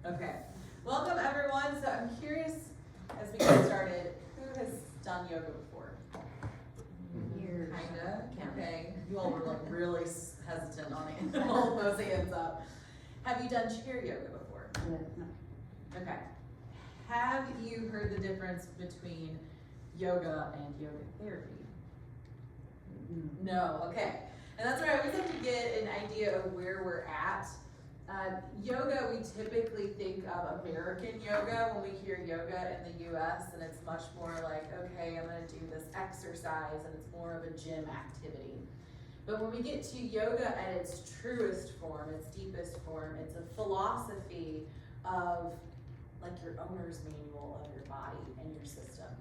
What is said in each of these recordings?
Okay. Welcome everyone. So I'm curious, as we get started, who has done yoga before? Years. Kinda. Okay. You all were like really hesitant on it. Hold those hands up. Have you done chair yoga before? No. Okay. Have you heard the difference between yoga and yoga therapy? No. Okay. And that's where I always like to get an idea of where we're at. Yoga, we typically think of American yoga when we hear yoga in the US, and it's much more like, okay, I'm going to do this exercise, and it's more of a gym activity. But when we get to yoga at its truest form, its deepest form, it's a philosophy of like your owner's manual of your body and your system.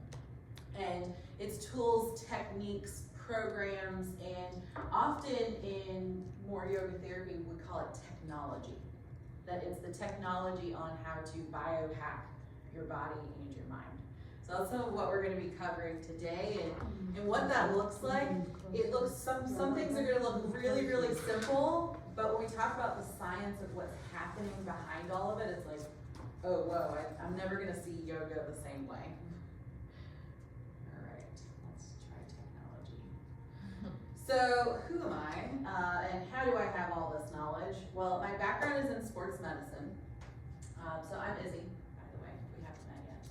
And it's tools, techniques, programs, and often in more yoga therapy, we call it technology. That it's the technology on how to biohack your body and your mind. So that's some of what we're going to be covering today, and what that looks like. It looks, some things are going to look really, really simple, but when we talk about the science of what's happening behind all of it, it's like, oh, whoa, I'm never going to see yoga the same way. All right, let's try technology. So who am I, and how do I have all this knowledge? Well, my background is in sports medicine. So I'm Izzy, by the way, we haven't met yet.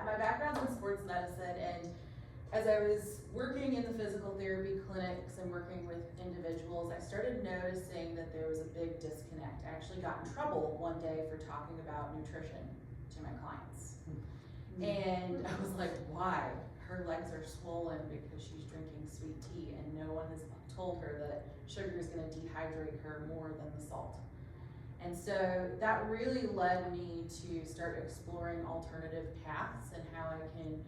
My background's in sports medicine, and as I was working in the physical therapy clinics and working with individuals, I started noticing that there was a big disconnect. I actually got in trouble one day for talking about nutrition to my clients. And I was like, why? Her legs are swollen because she's drinking sweet tea, and no one has told her that sugar is going to dehydrate her more than the salt. And so that really led me to start exploring alternative paths and how I can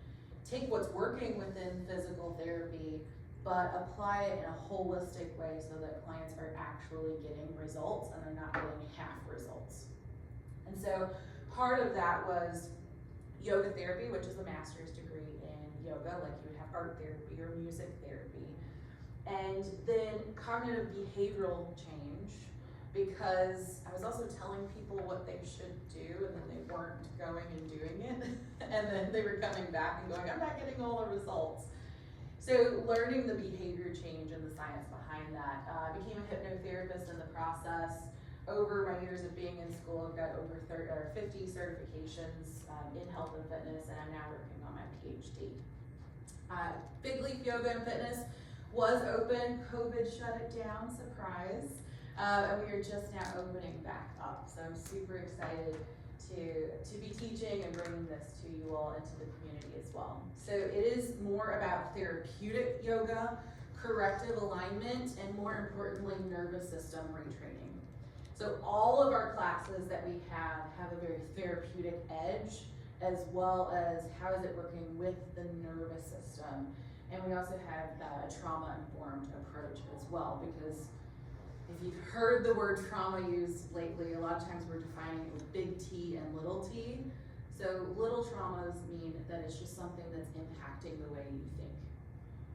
take what's working within physical therapy, but apply it in a holistic way so that clients are actually getting results and they're not getting half results. And so part of that was yoga therapy, which is a master's degree in yoga, like you would have art therapy or music therapy. And then cognitive behavioral change, because I was also telling people what they should do, and then they weren't going and doing it. And then they were coming back and going, I'm not getting all the results. So learning the behavior change and the science behind that. I became a hypnotherapist in the process. Over my years of being in school, I've got over 50 certifications in health and fitness, and I'm now working on my PhD. Big Leaf Yoga and Fitness was open. COVID shut it down, surprise. And we are just now opening back up. So I'm super excited to be teaching and bringing this to you all into the community as well. So it is more about therapeutic yoga, corrective alignment, and more importantly, nervous system retraining. So all of our classes that we have a very therapeutic edge, as well as how is it working with the nervous system. And we also have a trauma-informed approach as well, because if you've heard the word trauma used lately, a lot of times we're defining it with big T and little t. So little traumas mean that it's just something that's impacting the way you think.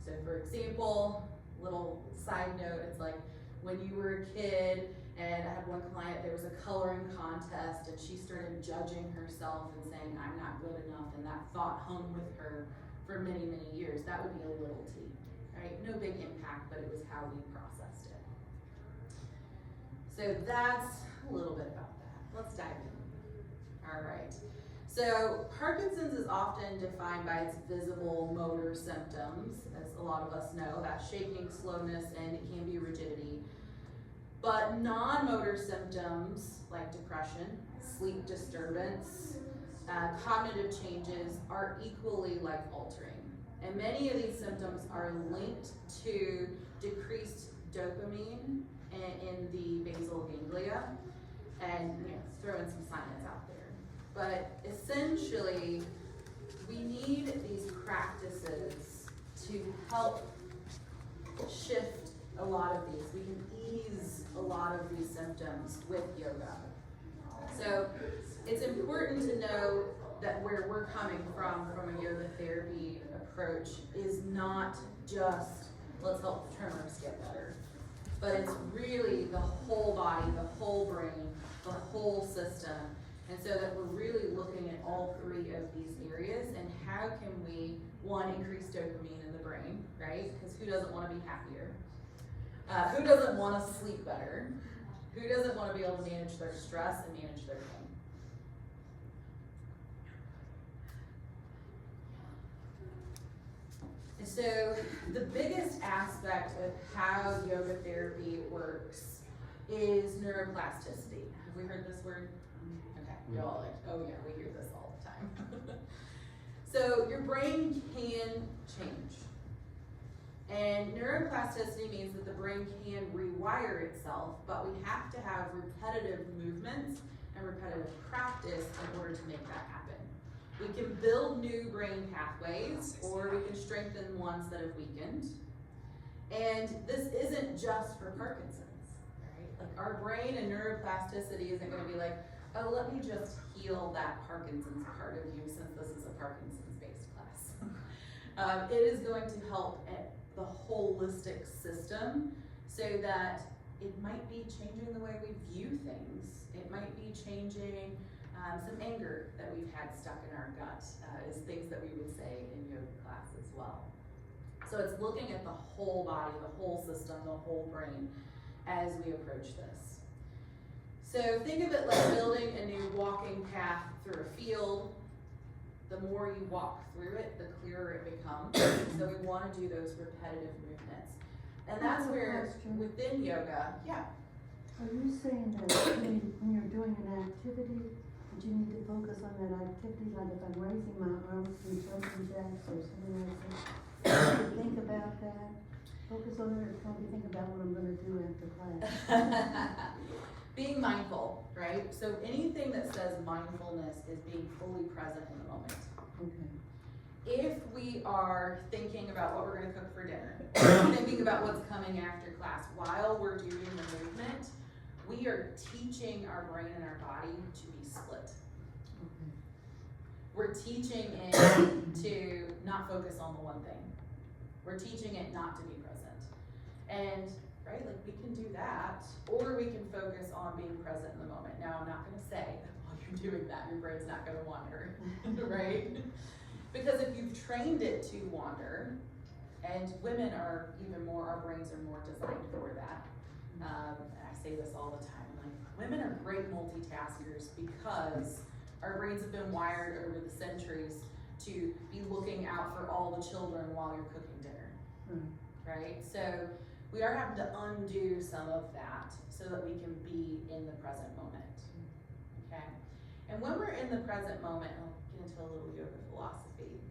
So for example, little side note, it's like when you were a kid, and I had one client, there was a coloring contest, and she started judging herself and saying, I'm not good enough, and that thought hung with her for many, many years. That would be a little t, right? No big impact, but it was how we processed it. So that's a little bit about that. Let's dive in. All right. So Parkinson's is often defined by its visible motor symptoms, as a lot of us know, that shaking, slowness, and it can be rigidity. But non-motor symptoms like depression, sleep disturbance, cognitive changes are equally life-altering. And many of these symptoms are linked to decreased dopamine in the basal ganglia, and throw in some science out there. But essentially, we need these practices to help shift a lot of these. We can ease a lot of these symptoms with yoga. So it's important to know that where we're coming from a yoga therapy approach, is not just, let's help tremors get better. But it's really the whole body, the whole brain, the whole system. And so that we're really looking at all three of these areas and how can we, one, increase dopamine in the brain, right? Because who doesn't want to be happier? Who doesn't want to sleep better? Who doesn't want to be able to manage their stress and manage their pain? And so the biggest aspect of how yoga therapy works is neuroplasticity. Have we heard this word? Okay, you're all like, oh yeah, we hear this all the time. So your brain can change. And neuroplasticity means that the brain can rewire itself, but we have to have repetitive movements and repetitive practice in order to make that happen. We can build new brain pathways, or we can strengthen ones that have weakened. And this isn't just for Parkinson's, right? Like our brain and neuroplasticity isn't going to be like, oh, let me just heal that Parkinson's part of you since this is a Parkinson's-based class. It is going to help at the holistic system so that it might be changing the way we view things. It might be changing some anger that we've had stuck in our gut is things that we would say in yoga class as well. So it's looking at the whole body, the whole system, the whole brain as we approach this. So think of it like building a new walking path through a field. The more you walk through it, the clearer it becomes. So we want to do those repetitive movements. And that's where within yoga, yeah. Are you saying that when you're doing an activity, that you need to focus on that activity, like if I'm raising my arms from jumping jacks or something like that, think about that, focus on it, or try to think about what I'm going to do after class? Being mindful, right? So anything that says mindfulness is being fully present in the moment. Okay. If we are thinking about what we're going to cook for dinner, thinking about what's coming after class while we're doing the movement, we are teaching our brain and our body to be split. Okay. We're teaching it to not focus on the one thing. We're teaching it not to be present. And, right, like we can do that, or we can focus on being present in the moment. Now, I'm not going to say that while you're doing that, your brain's not going to wander, right? Because if you've trained it to wander, and women are even more, our brains are more designed for that. I say this all the time, like women are great multitaskers because our brains have been wired over the centuries to be looking out for all the children while you're cooking dinner, right? So we are having to undo some of that so that we can be in the present moment, okay? And when we're in the present moment, I'll get into a little yoga philosophy.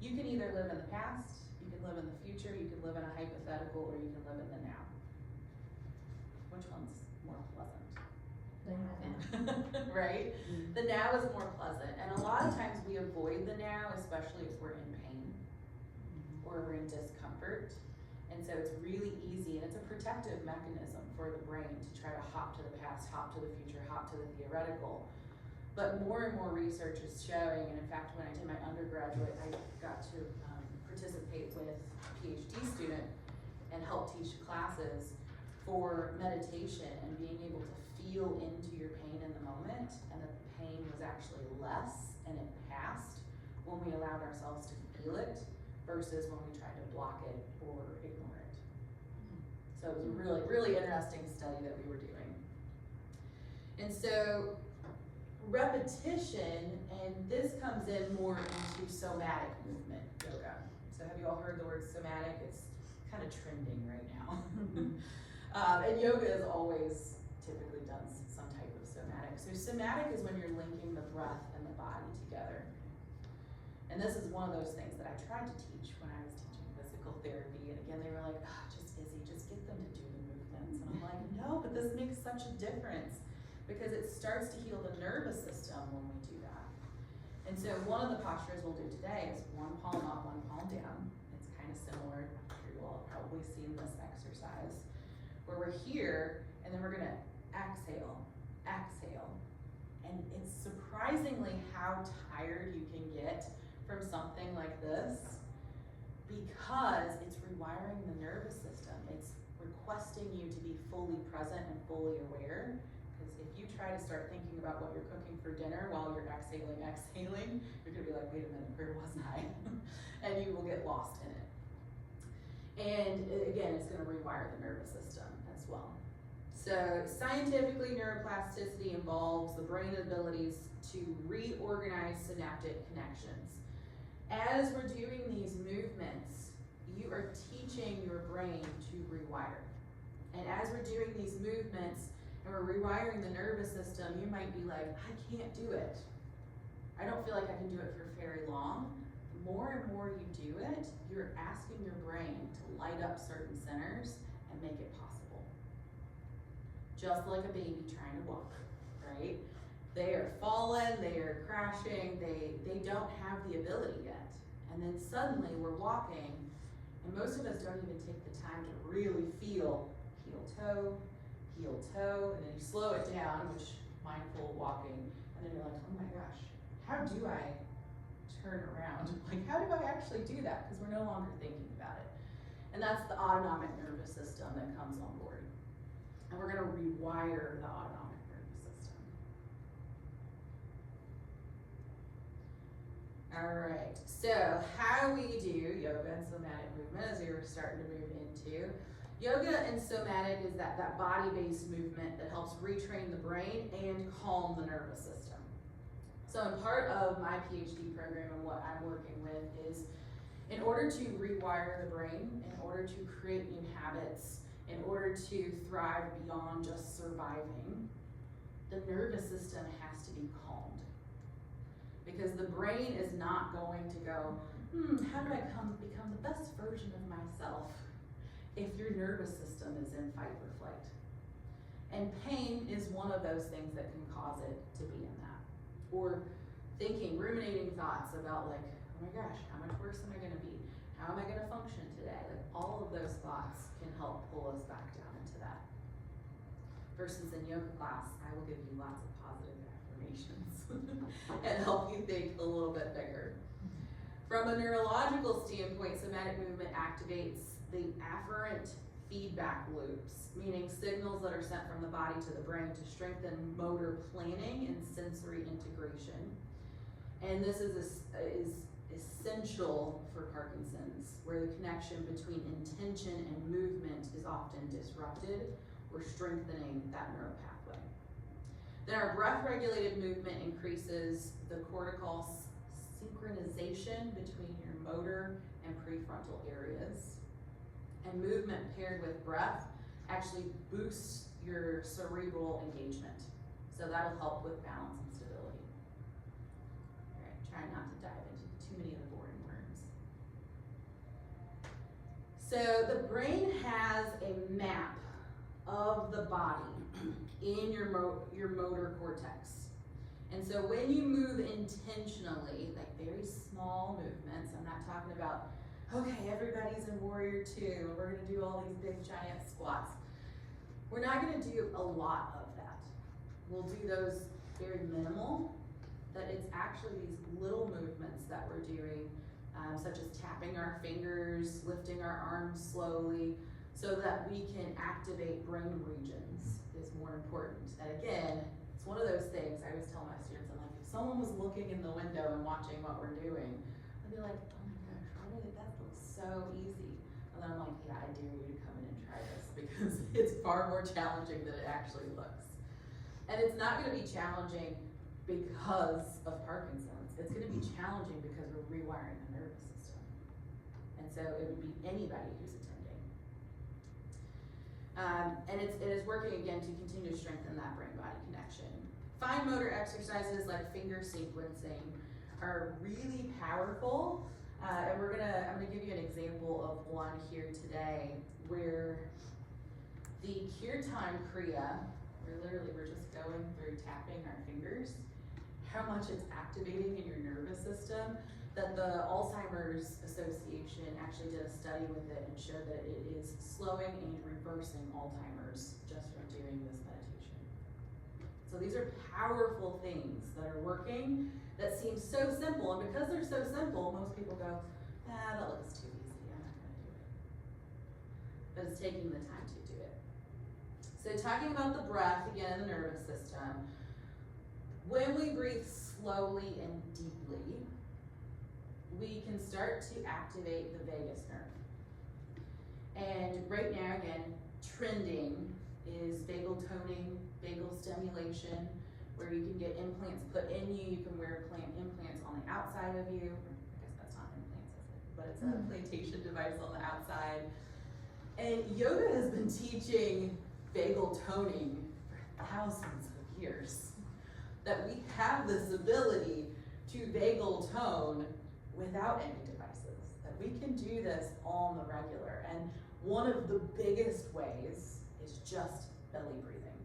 You can either live in the past, you can live in the future, you can live in a hypothetical, or you can live in the now. Which one's more pleasant? Right? The now is more pleasant. And a lot of times we avoid the now, especially if we're in pain or we're in discomfort. And so it's really easy, and it's a protective mechanism for the brain to try to hop to the past, hop to the future, hop to the theoretical. But more and more research is showing, and in fact, when I did my undergraduate, I got to participate with a PhD student and help teach classes for meditation and being able to feel into your pain in the moment, and that the pain was actually less and it passed when we allowed ourselves to feel it versus when we tried to block it or ignore it. So it was a really, really interesting study that we were doing. And so repetition, and this comes in more into somatic movement yoga. So have you all heard the word somatic? It's kind of trending right now. And yoga has always typically done some type of somatic. So somatic is when you're linking the breath and the body together. And this is one of those things that I tried to teach when I was teaching physical therapy. And again, they were like, just Izzy, just get them to do the movements. And I'm like, no, but this makes such a difference because it starts to heal the nervous system when we do that. And so one of the postures we'll do today is one palm up, one palm down. It's kind of similar. You all have probably seen this exercise where we're here and then we're gonna exhale, exhale. And it's surprisingly how tired you can get from something like this because it's rewiring the nervous system. It's requesting you to be fully present and fully aware because if you try to start thinking about what you're cooking for dinner while you're exhaling, you're gonna be like, wait a minute, where wasn't I? And you will get lost in it. And again, it's gonna rewire the nervous system as well. So scientifically, neuroplasticity involves the brain abilities to reorganize synaptic connections. As we're doing these movements, you are teaching your brain to rewire. And as we're doing these movements and we're rewiring the nervous system, you might be like, I can't do it. I don't feel like I can do it for very long. The more and more you do it, you're asking your brain to light up certain centers and make it possible. Just like a baby trying to walk, right? They are falling, they are crashing, they don't have the ability yet. And then suddenly we're walking, and most of us don't even take the time to really feel heel toe, and then you slow it down, which mindful walking, and then you're like, oh my gosh, how do I turn around? Like, how do I actually do that? Because we're no longer thinking about it. And that's the autonomic nervous system that comes on board. And we're gonna rewire the autonomic nervous system. All right, so how we do yoga and somatic movement, as we were starting to move into. Yoga and somatic is that body-based movement that helps retrain the brain and calm the nervous system. So in part of my PhD program and what I'm working with is, in order to rewire the brain, in order to create new habits, in order to thrive beyond just surviving, the nervous system has to be calmed. Because the brain is not going to go, how do I become the best version of myself if your nervous system is in fight or flight? And pain is one of those things that can cause it to be in that. Or thinking, ruminating thoughts about like, oh my gosh, how much worse am I gonna be? How am I gonna function today? Like all of those thoughts can help pull us back down into that. Versus in yoga class, I will give you lots of positive affirmations and help you think a little bit bigger. From a neurological standpoint, somatic movement activates the afferent feedback loops, meaning signals that are sent from the body to the brain to strengthen motor planning and sensory integration. And this is essential for Parkinson's, where the connection between intention and movement is often disrupted. We're strengthening that neural pathway. Then our breath-regulated movement increases the cortical synchronization between your motor and prefrontal areas. And movement paired with breath actually boosts your cerebral engagement. So that'll help with balance and stability. All right, try not to dive into too many of the boring words. So the brain has a map of the body in your motor cortex. And so when you move intentionally, like very small movements, I'm not talking about, okay, everybody's in Warrior 2, and we're gonna do all these big giant squats. We're not gonna do a lot of that. We'll do those very minimal, but it's actually these little movements that we're doing, such as tapping our fingers, lifting our arms slowly, so that we can activate brain regions is more important. And again, it's one of those things I always tell my students, I'm like, if someone was looking in the window and watching what we're doing, I'd be like, oh my gosh, that looks so easy. And then I'm like, yeah, I dare you to come in and try this, because it's far more challenging than it actually looks. And it's not gonna be challenging because of Parkinson's. It's gonna be challenging because we're rewiring the nervous system. And so it would be anybody who's attending. And it is working again to continue to strengthen that brain-body connection. Fine motor exercises like finger sequencing are really powerful. And I'm gonna give you an example of one here today where the Kirtan Kriya, we're just going through tapping our fingers, how much it's activating in your nervous system, that the Alzheimer's Association actually did a study with it and showed that it is slowing and reversing Alzheimer's just from doing this meditation. So these are powerful things that are working that seem so simple, and because they're so simple, most people go, that looks too easy, I'm not gonna do it. But it's taking the time to do it. So talking about the breath, again, the nervous system, when we breathe slowly and deeply, we can start to activate the vagus nerve. And right now, again, trending is vagal toning, vagal stimulation, where you can get implants put in you. You can wear implants on the outside of you. I guess that's not implants, is it? But it's a plantation device on the outside. And yoga has been teaching vagal toning for thousands of years. That we have this ability to vagal tone without any devices. That we can do this on the regular. And one of the biggest ways is just belly breathing.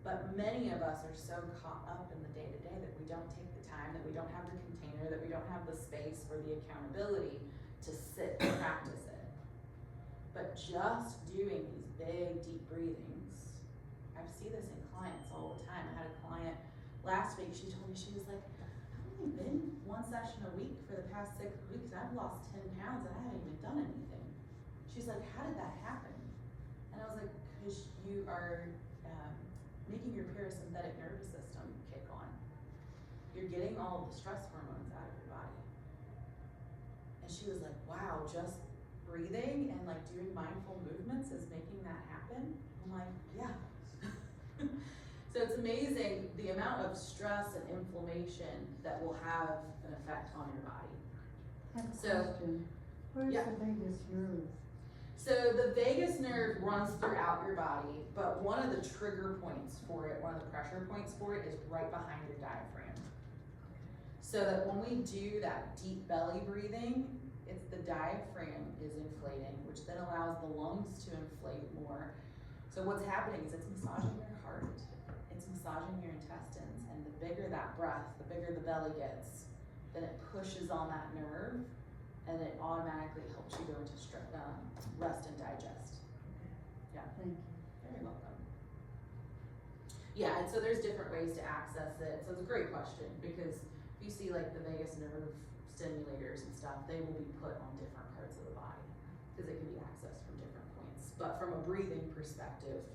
But many of us are so caught up in the day-to-day that we don't take the time, that we don't have the container, that we don't have the space or the accountability to sit and practice it. But just doing these big, deep breathings, I see this in clients all the time. I had a client last week, she told me, she was like, I've only been one session a week for the past 6 weeks. I've lost 10 pounds and I haven't even done anything. She's like, how did that happen? And I was like, because you are making your parasympathetic nervous system kick on. You're getting all of the stress hormones out of your body. And she was like, wow, just breathing and like doing mindful movements is making that happen? I'm like, yeah. So it's amazing the amount of stress and inflammation that will have an effect on your body. I have a question. Where's yeah. the vagus nerve? So the vagus nerve runs throughout your body, but one of the trigger points for it, one of the pressure points for it is right behind your diaphragm. So that when we do that deep belly breathing, it's the diaphragm is inflating, which then allows the lungs to inflate more. So what's happening is it's massaging your heart, it's massaging your intestines, and the bigger that breath, the bigger the belly gets, then it pushes on that nerve, and it automatically helps you go into rest and digest. Yeah. Thank you. Very welcome. Yeah, and so there's different ways to access it. So it's a great question, because if you see like the vagus nerve stimulators and stuff, they will be put on different parts of the body, because it can be accessed from different points. But from a breathing perspective,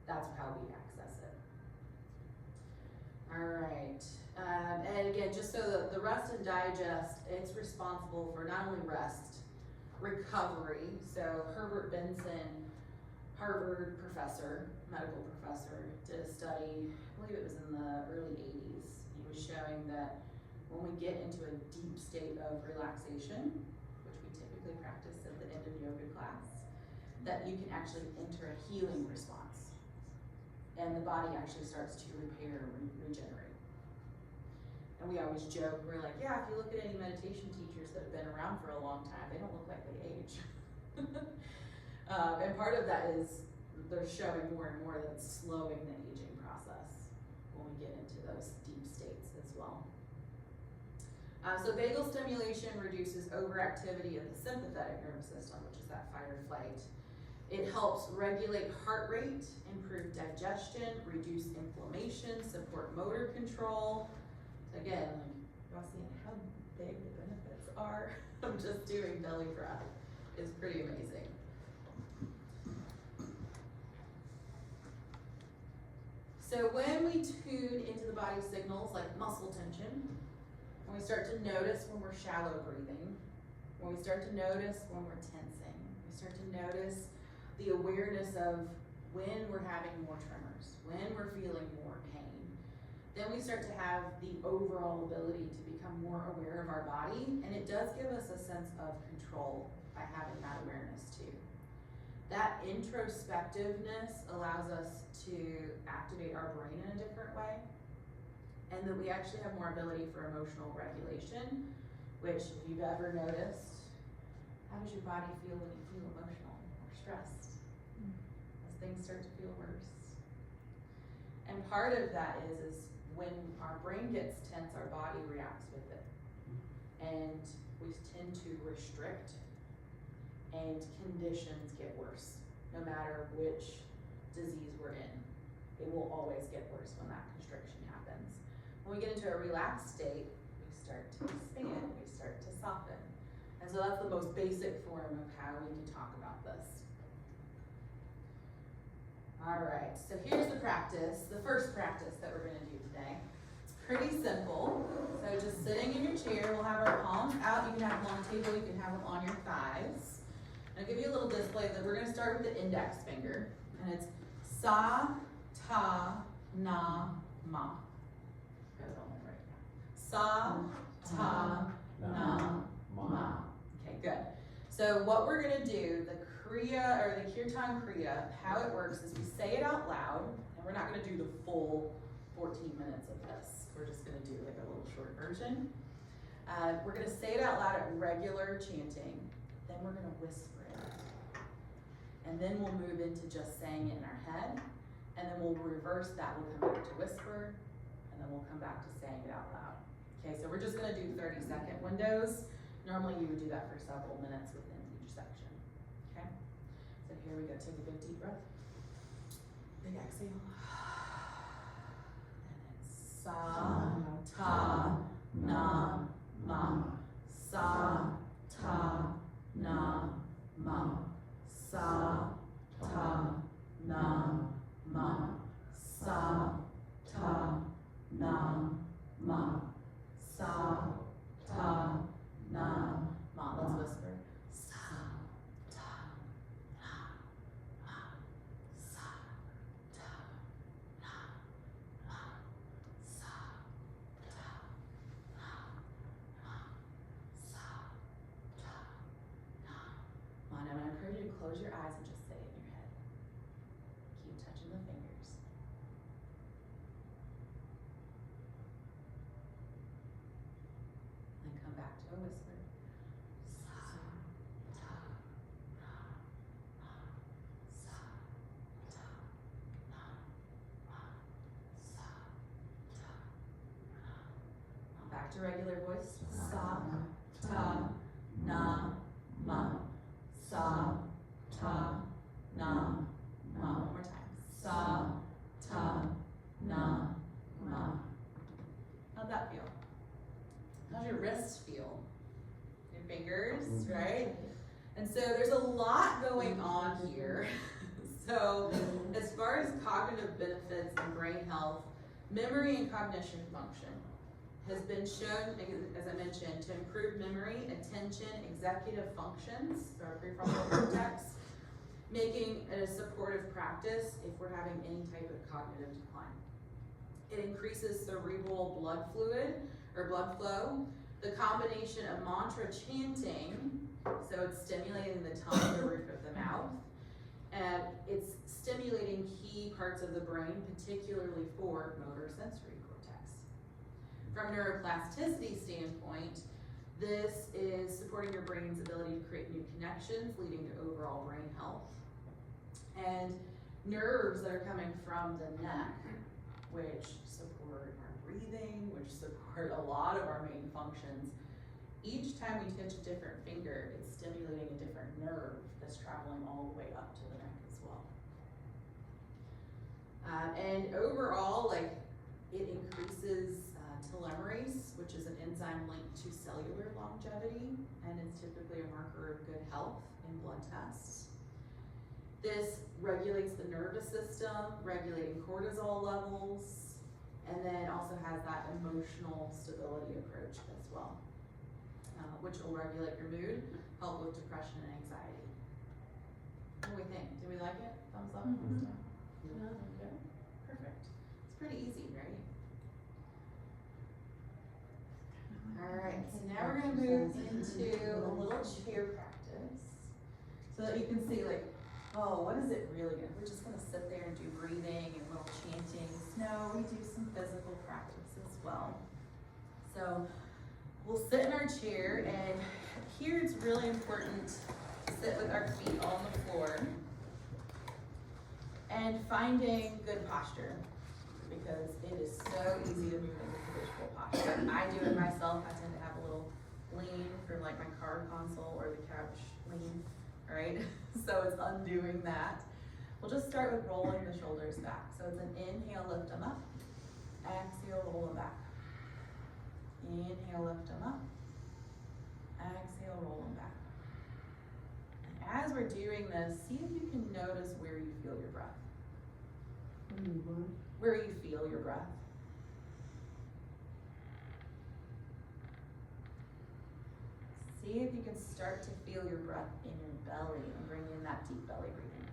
that's how we access it. All right. And again, just so the rest and digest, it's responsible for not only rest, recovery. So Herbert Benson, Harvard professor, medical professor, did a study, I believe it was in the early 80s. He was showing that when we get into a deep state of relaxation, which we typically practice at the end of yoga class, that you can actually enter a healing response. And the body actually starts to repair and regenerate. And we always joke, we're like, yeah, if you look at any meditation teachers that have been around for a long time, they don't look like they age. And part of that is they're showing more and more that it's slowing the aging process when we get into those deep states as well. So vagal stimulation reduces overactivity of the sympathetic nervous system, which is that fight or flight. It helps regulate heart rate, improve digestion, reduce inflammation, support motor control. Again, like, y'all seeing how big the benefits are of just doing belly breath is pretty amazing. So when we tune into the body signals like muscle tension, when we start to notice when we're shallow breathing, when we start to notice when we're tensing, we start to notice the awareness of when we're having more tremors, when we're feeling more pain, then we start to have the overall ability to become more aware of our body, and it does give us a sense of control by having that awareness too. That introspectiveness allows us to activate our brain in a different way, and that we actually have more ability for emotional regulation, which if you've ever noticed, how does your body feel when you feel emotional or stressed? As things start to feel worse. And part of that is when our brain gets tense, our body reacts with it. And we tend to restrict, and conditions get worse, no matter which disease we're in. It will always get worse when that constriction happens. When we get into a relaxed state, we start to expand, we start to soften. And so that's the most basic form of how we can talk about this. All right, so here's the practice, the first practice that we're gonna do today. It's pretty simple. So just sitting in your chair, we'll have our palms out. You can have them on the table, you can have them on your thighs. And I'll give you a little display that we're gonna start with the index finger. And it's sa, ta, na, ma. Got it on there right now. Sa, ta, na, ma. Okay, good. So what we're gonna do, the Kriya, or the Kirtan Kriya, how it works is we say it out loud, and we're not gonna do the full 14 minutes of this. We're just gonna do like a little short version. We're gonna say it out loud at regular chanting, then we're gonna whisper it. And then we'll move into just saying it in our head, and then we'll reverse that, we'll come back to whisper, and then we'll come back to saying it out loud. Okay, so we're just gonna do 30-second windows. Normally you would do that for several minutes within each section, okay? So here we go, take a big deep breath. Big exhale. And then sa, ta, na, ma. Sa, ta, na, ma. Sa, ta, na, ma. Sa, ta, na, ma. Sa, ta, na, ma. Let's whisper. Sa, ta, na, ma. Sa, ta, na, ma. Sa, ta, na, ma. Sa, ta, na, ma. Now I'm gonna encourage you to close your eyes and just say it in your head. Keep touching the fingers. Then come back to a whisper. Sa, ta, na, ma. Sa, ta, na, ma. Sa, ta, na, ma. Back to regular voice. Sa, ta, na, ma. Sa, ta, na, ma. One more time. Sa, ta, na, ma. How'd that feel? How's your wrist feel? Your fingers, right? And so there's a lot going on here. So as far as cognitive benefits and brain health, memory and cognition function has been shown, as I mentioned, to improve memory, attention, executive functions, so our prefrontal cortex, making it a supportive practice if we're having any type of cognitive decline. It increases cerebral blood fluid, or blood flow. The combination of mantra chanting, so it's stimulating the tongue, the roof of the mouth, and it's stimulating key parts of the brain, particularly for motor sensory cortex. From a neuroplasticity standpoint, this is supporting your brain's ability to create new connections, leading to overall brain health. And nerves that are coming from the neck, which support our breathing, which support a lot of our main functions. Each time we touch a different finger, it's stimulating a different nerve that's traveling all the way up to the neck as well. And overall, like, it increases telomerase, which is an enzyme linked to cellular longevity, and it's typically a marker of good health in blood tests. This regulates the nervous system, regulating cortisol levels, and then also has that emotional stability approach as well, which will regulate your mood, help with depression and anxiety. What do we think? Do we like it? Thumbs up? Thumbs down? Yeah. Okay. Perfect. It's pretty easy, right? Alright, so now we're going to move into a little chair practice so that you can see, like, oh, what is it really good? We're just going to sit there and do breathing and little chanting. No, we do some physical practice as well. So we'll sit in our chair, and here it's really important to sit with our feet on the floor and finding good posture, because it is so easy to move into habitual posture. I do it myself. I tend to have a little lean for like my car console or the couch lean, all right? So it's undoing that. We'll just start with rolling the shoulders back. So it's an inhale, lift them up. Exhale, roll them back. Inhale, lift them up. Exhale, roll them back. And as we're doing this, see if you can notice where you feel your breath. What? Where you feel your breath. See if you can start to feel your breath in your belly and bring in that deep belly breathing.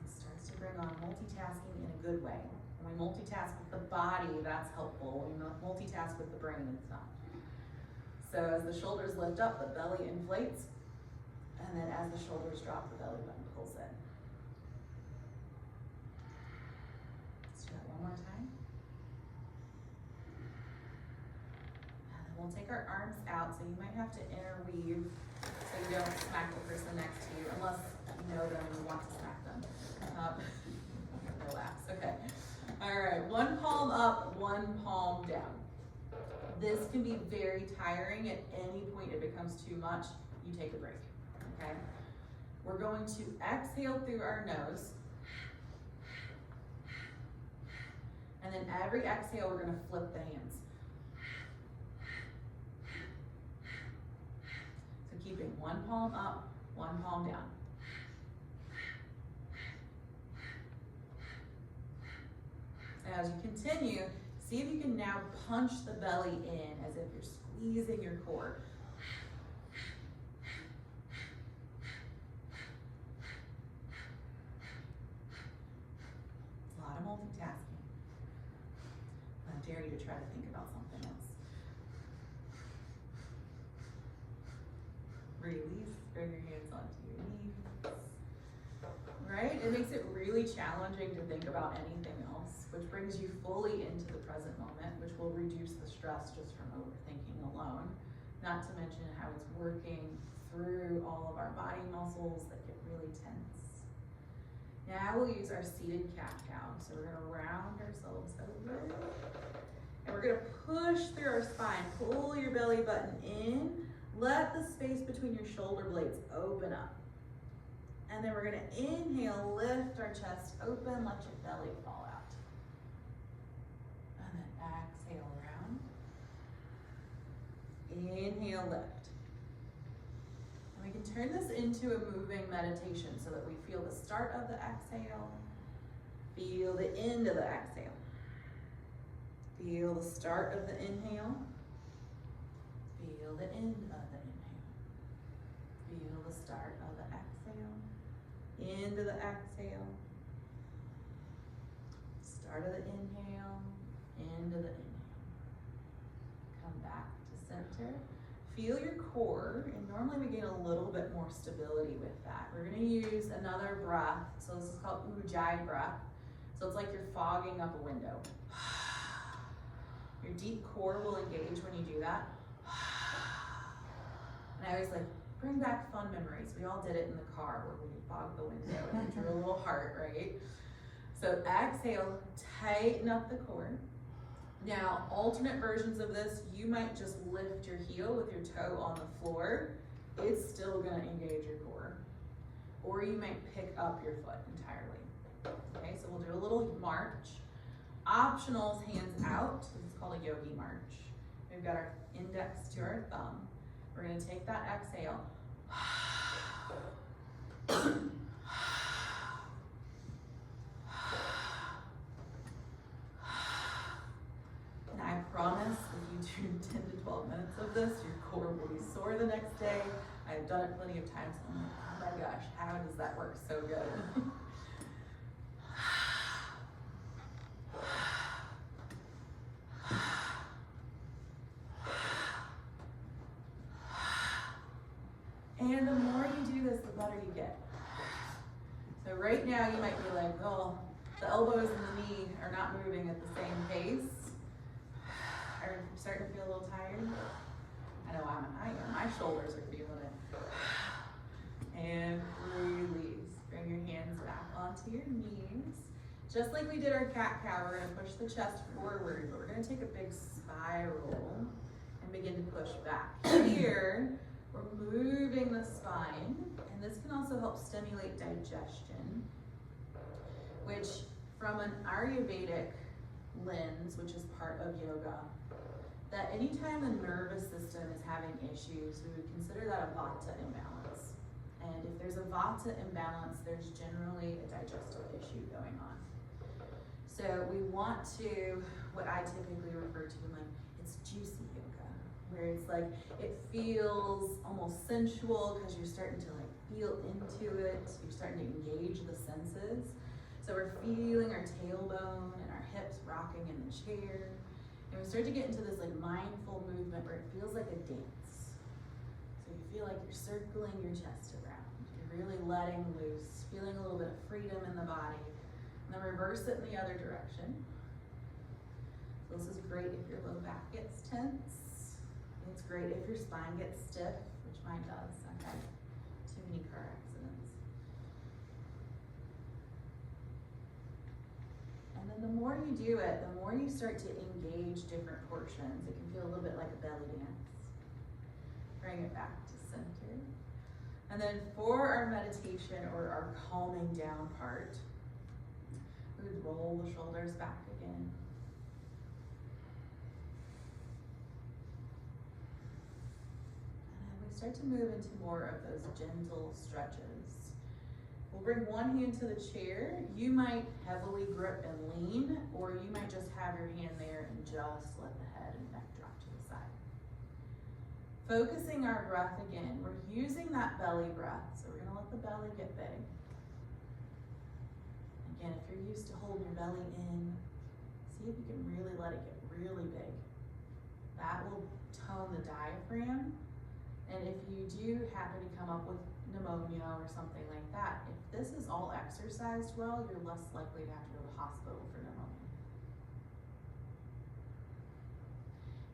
It starts to bring on multitasking in a good way. When we multitask with the body, that's helpful. When we multitask with the brain, it's not. So as the shoulders lift up, the belly inflates. And then as the shoulders drop, the belly button pulls in. Let's do that one more time. And then we'll take our arms out, so you might have to interweave so you don't smack the person next to you, unless you know them and you want to smack them. Relax, okay. All right, one palm up, one palm down. This can be very tiring. At any point it becomes too much, you take a break, okay? We're going to exhale through our nose. And then every exhale, we're gonna flip the hands. So keeping one palm up, one palm down. As you continue, see if you can now punch the belly in as if you're squeezing your core. A lot of multitasking. I dare you to try to think about something else. Release, bring your hands onto your knees. Right? It makes it really challenging to think about anything else, which brings you fully into the present moment, which will reduce the stress just from overthinking alone. Not to mention how it's working through all of our body muscles that get really tense. Now we'll use our seated cat-cow. So we're gonna round ourselves over. And we're gonna push through our spine. Pull your belly button in. Let the space between your shoulder blades open up. And then we're gonna inhale, lift our chest open, let your belly fall out. And then exhale around. Inhale, lift. And we can turn this into a moving meditation so that we feel the start of the exhale, feel the end of the exhale. Feel the start of the inhale, feel the end of the inhale. Feel the start of the exhale. Into the exhale, start of the inhale, into the inhale. Come back to center. Feel your core, and normally we gain a little bit more stability with that. We're gonna use another breath. So this is called Ujjayi breath. So it's like you're fogging up a window. Your deep core will engage when you do that. And I always like, bring back fun memories. We all did it in the car where we fogged the window and we drew a little heart, right? So exhale, tighten up the core. Now, alternate versions of this, you might just lift your heel with your toe on the floor. It's still gonna engage your core. Or you might pick up your foot entirely. Okay, so we'll do a little march. Optionals, hands out. This is called a yogi march. We've got our index to our thumb. We're gonna take that exhale. And I promise if you do 10 to 12 minutes of this, your core will be sore the next day. I've done it plenty of times. I'm like, oh my gosh, how does that work so good? And the more you do this, the better you get. So right now you might be like, oh, the elbows and the knee are not moving at the same pace. Are you starting to feel a little tired? I know I am. My shoulders are feeling it. And release. Bring your hands back onto your knees. Just like we did our cat-cow, we're gonna push the chest forward, but we're gonna take a big spiral and begin to push back. Here, we're moving the spine, and this can also help stimulate digestion, which from an Ayurvedic lens, which is part of yoga, that anytime the nervous system is having issues, we would consider that a vata imbalance. And if there's a vata imbalance, there's generally a digestive issue going on. So we want to, what I typically refer to like, it's juicy yoga, where it's like, it feels almost sensual because you're starting to like feel into it, you're starting to engage the senses. So we're feeling our tailbone and our hips rocking in the chair. And we start to get into this like mindful movement where it feels like a dance. So you feel like you're circling your chest around. You're really letting loose, feeling a little bit of freedom in the body. And then reverse it in the other direction. So this is great if your low back gets tense. It's great if your spine gets stiff, which mine does. I've had too many car accidents. And then the more you do it, the more you start to engage different portions. It can feel a little bit like a belly dance. Bring it back to center. And then for our meditation or our calming down part, we would roll the shoulders back again. And then we start to move into more of those gentle stretches. We'll bring one hand to the chair. You might heavily grip and lean, or you might just have your hand there and just let the head and neck drop to the side. Focusing our breath again, we're using that belly breath, so we're gonna let the belly get big. Again, if you're used to holding your belly in, see if you can really let it get really big. That will tone the diaphragm. And if you do happen to come up with pneumonia or something like that, if this is all exercised well, you're less likely to have to go to the hospital for pneumonia.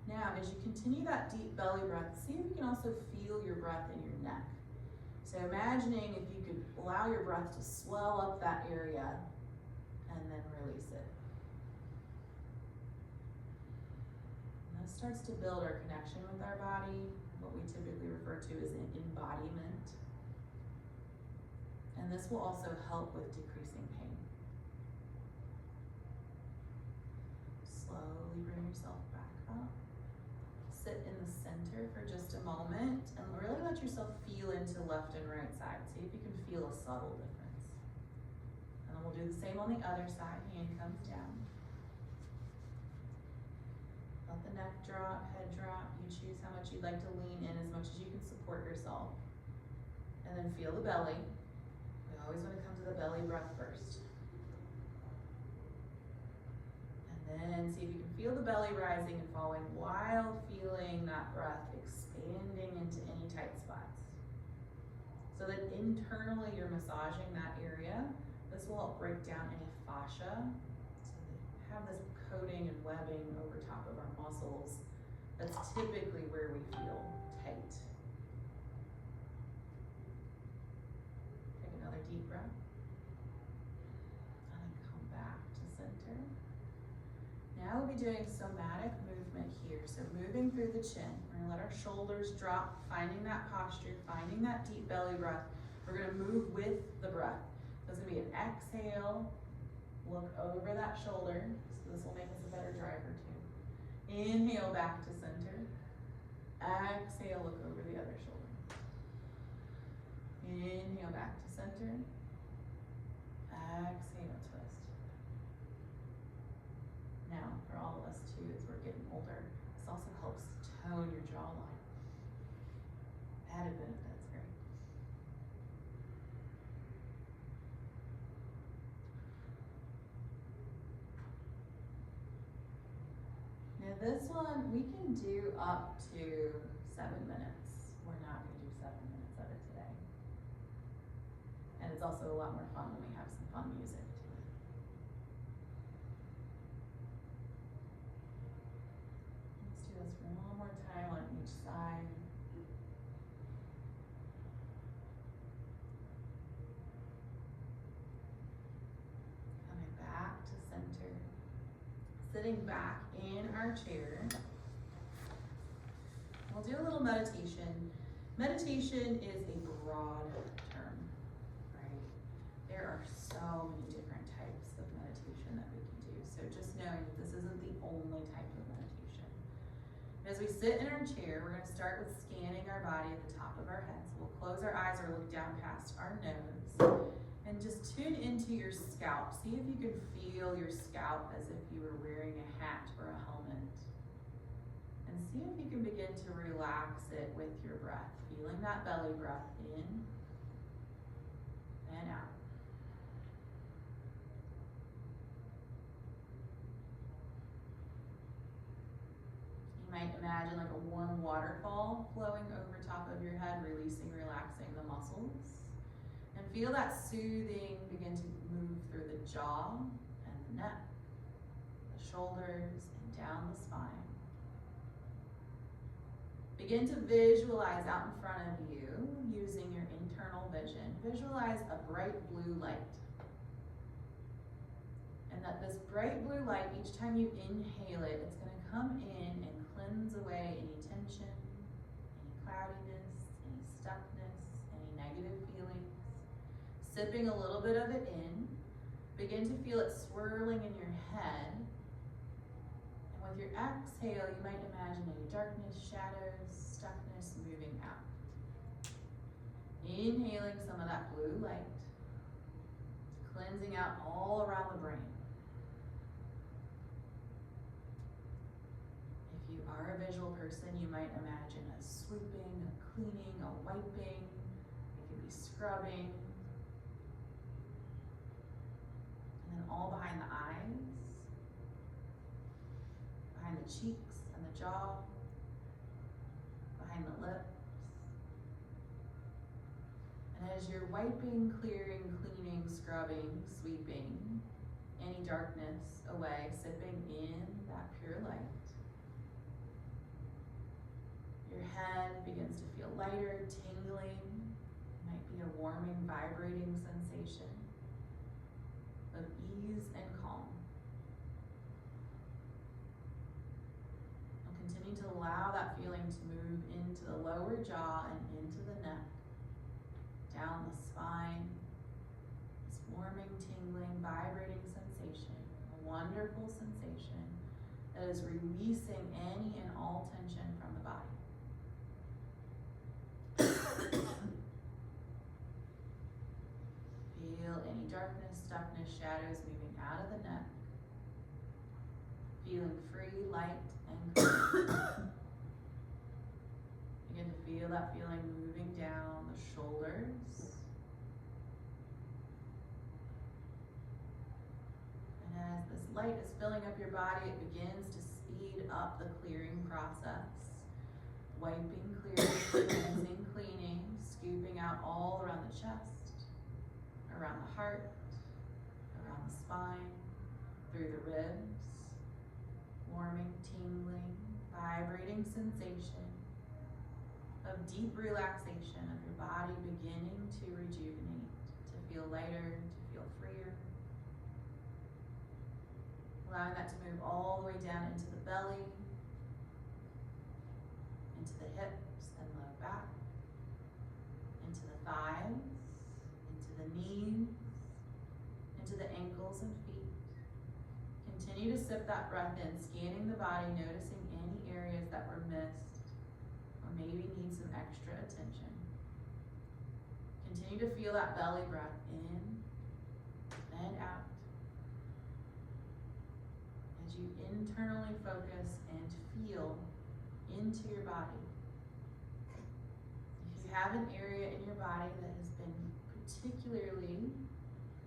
Now, as you continue that deep belly breath, see if you can also feel your breath in your neck. So imagining if you could allow your breath to swell up that area and then release it. And this starts to build our connection with our body, what we typically refer to as an embodiment. And this will also help with decreasing pain. Slowly bring yourself back up. Sit in the center for just a moment and really let yourself feel into left and right side. See if you can feel a subtle difference. And then we'll do the same on the other side. Hand comes down. Let the neck drop, head drop. You choose how much you'd like to lean in, as much as you can support yourself. And then feel the belly. We always want to come to the belly breath first. And then see if you can feel the belly rising and falling while feeling that breath expanding into any tight spots. So that internally you're massaging that area. This will help break down any fascia. So that you have this coating and webbing over top of our muscles. That's typically where we feel tight. Take another deep breath. And then come back to center. Now we'll be doing somatic movement here. So moving through the chin. We're gonna let our shoulders drop, finding that posture, finding that deep belly breath. We're gonna move with the breath. So it's gonna be an exhale, look over that shoulder. So this will make us a better driver too. Inhale back to center. Exhale, look over the other shoulder. Inhale back to center. Exhale, twist. Now, for all of us too, as we're getting older, this also helps tone your jawline. Added benefits, right? Now this one, we can do up to 7 minutes. We're not gonna do 7 minutes of it today. And it's also a lot more fun when we have some fun music to it. Let's do this one more time on each side. Coming back to center. Sitting back in our chair. We'll do a little meditation. Meditation is a broad term, right? There are so many different types of meditation that we can do. So just knowing that this isn't the only type of meditation. As we sit in our chair, we're going to start with scanning our body at the top of our head. So we'll close our eyes or look down past our nose and just tune into your scalp. See if you can feel your scalp as if you were wearing a hat or a helmet. And see if you can begin to relax it with your breath, feeling that belly breath in and out. You might imagine like a warm waterfall flowing over top of your head, releasing, relaxing the muscles. And feel that soothing begin to move through the jaw and the neck, the shoulders, and down the spine. Begin to visualize out in front of you, using your internal vision. Visualize a bright blue light. And that this bright blue light, each time you inhale it, it's going to come in and cleanse away any tension, any cloudiness, any stuckness, any negative feelings. Sipping a little bit of it in, begin to feel it swirling in your head. And with your exhale, you might imagine any darkness, shadows, stuckness moving out. Inhaling some of that blue light, cleansing out all around the brain. If you are a visual person, you might imagine a swooping, a cleaning, a wiping. It could be scrubbing. And then all behind the eyes, behind the cheeks and the jaw, behind the lips. And as you're wiping, clearing, cleaning, scrubbing, sweeping any darkness away, sipping in that pure light, your head begins to feel lighter, tingling. It might be a warming, vibrating sensation of ease and calm. And continue to allow that feeling to move into the lower jaw and into the neck, down the spine. This warming, tingling, vibrating sensation, a wonderful sensation that is releasing any and all tension from the body. Feel any darkness, stuckness, shadows moving out of the neck. Feeling free, light, and clear. Begin to feel that feeling moving down the shoulders. And as this light is filling up your body, it begins to speed up the clearing process. Wiping, clearing, cleansing, cleaning, scooping out all around the chest, around the heart, around the spine, through the ribs. Warming, tingling, vibrating sensation of deep relaxation of your body beginning to rejuvenate, to feel lighter, to feel freer. Allowing that to move all the way down into the belly, into the hips and low back, into the thighs, into the knees, into the ankles and feet. Continue to sip that breath in, scanning the body, noticing any areas that were missed or maybe need some extra attention. Continue to feel that belly breath in and out as you internally focus and feel into your body. If you have an area in your body that has been particularly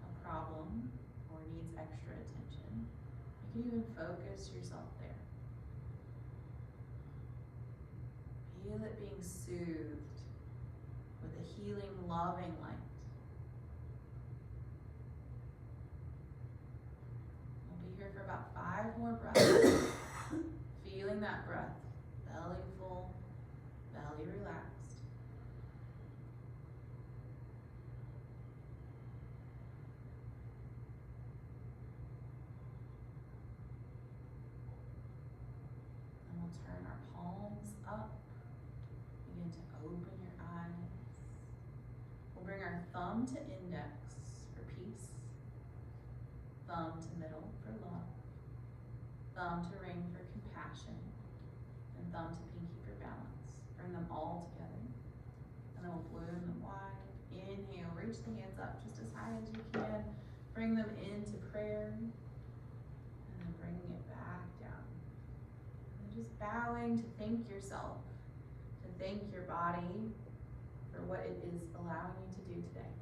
a problem or needs extra attention, you can even focus yourself there. Feel it being soothed with a healing, loving light. We'll be here for about 5 more breaths. Feeling that breath, belly full, belly relaxed. Turn our palms up, begin to open your eyes. We'll bring our thumb to index for peace, thumb to middle for love, thumb to ring for compassion, and thumb to pinky for balance. Bring them all together. And then we'll balloon them wide. Inhale, reach the hands up just as high as you can. Bring them into prayer. And then bringing it back down. And just bowing to thank yourself, to thank your body for what it is allowing you to do today.